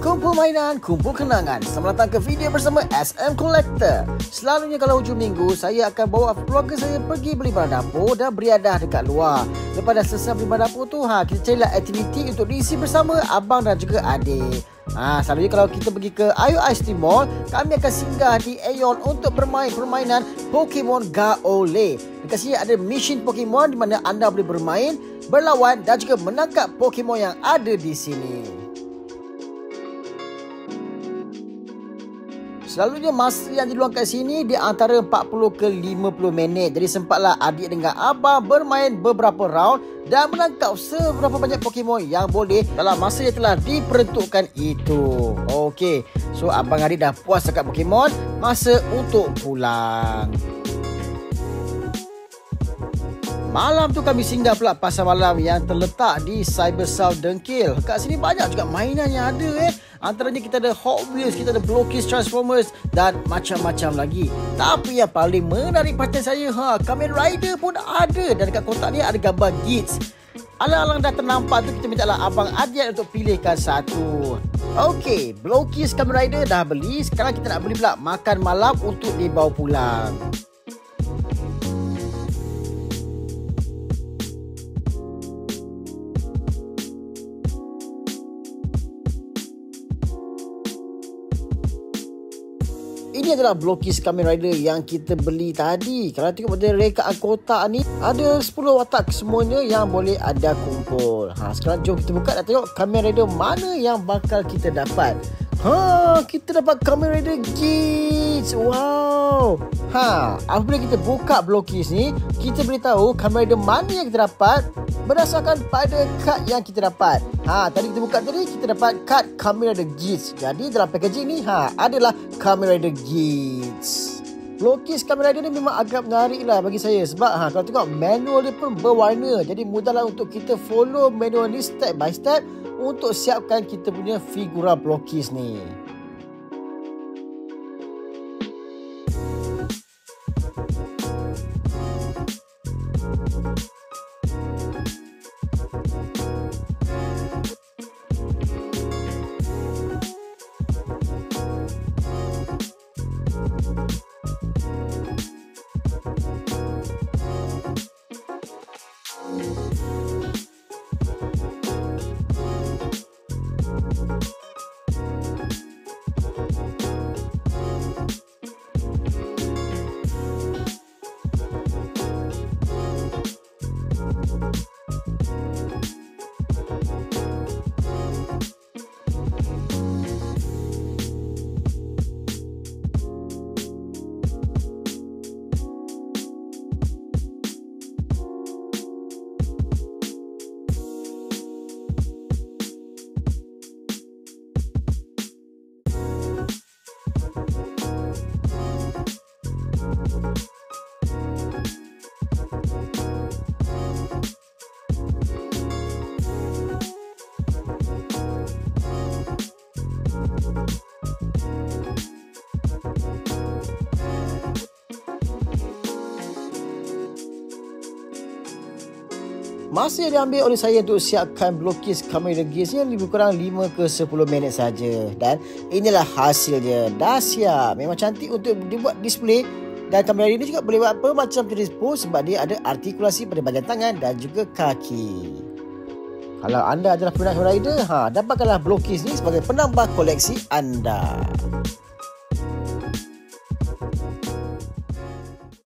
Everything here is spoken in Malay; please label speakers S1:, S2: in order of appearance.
S1: Kumpul mainan, kumpul kenangan. Selamat datang ke video bersama SM Collector. Selalunya kalau hujung minggu, saya akan bawa keluarga saya pergi beli barang dapur dan beriadah dekat luar. Lepas dah selesai beli barang dapur tu, kita carilah aktiviti untuk diisi bersama abang dan juga adik. Selalunya kalau kita pergi ke Ayu Ice Cream Mall, kami akan singgah di Aeon untuk bermain permainan Pokemon Gaole. Dekat sini ada mesin Pokemon di mana anda boleh bermain, berlawan dan juga menangkap Pokemon yang ada di sini. Selalunya masa yang diluangkan sini di antara 40 ke 50 minit. Jadi sempatlah adik dengan abang bermain beberapa round dan menangkap seberapa banyak Pokemon yang boleh dalam masa yang telah diperuntukkan itu. Okey, so abang adik dah puas dekat Pokemon, masa untuk pulang. Malam tu kami singgah pula pasar malam yang terletak di Cyber South Dengkil. Kat sini banyak juga mainan yang ada Antaranya kita ada Hot Wheels, kita ada Blokies Transformers dan macam-macam lagi. Tapi yang paling menarik perhatian saya, Kamen Rider pun ada. Dan dekat kotak ni ada gambar Gits. Alang-alang dah ternampak tu, kita minta lah abang Adian untuk pilihkan satu. Okey, Blokies Kamen Rider dah beli. Sekarang kita nak beli pula makan malam untuk dibawa pulang. Ini adalah Blokies Kamen Rider yang kita beli tadi. Kalau tengok pada rekaan kotak ni, ada 10 watak semuanya yang boleh anda kumpul. Sekarang jom kita buka dan tengok Kamen Rider mana yang bakal kita dapat. Kita dapat Kamen Rider Gits. Wow. Apabila kita buka Blokies ni, kita boleh tahu Kamen Rider mana yang kita dapat berdasarkan pada kad yang kita dapat. Tadi kita buka tadi, kita dapat kad Kamen Rider Gits. Jadi dalam packaging ni adalah Kamen Rider Gits. Blokies Kamen Rider ni memang agak menarik lah bagi saya. Sebab kalau tengok manual dia pun berwarna. Jadi mudahlah untuk kita follow manual ni step by step untuk siapkan kita punya figura Blokies ni. Masa yang diambil oleh saya untuk siapkan Blokies Kamen Rider Gits ni lebih kurang 5 ke 10 minit saja. Dan inilah hasilnya. Dah siap. Memang cantik untuk dibuat display. Dan Kamen Rider ni juga boleh buat apa macam transpose sebab dia ada artikulasi pada bahagian tangan dan juga kaki. Kalau anda adalah peminat Kamen Rider, dapatkanlah Blokies ni sebagai penambah koleksi anda.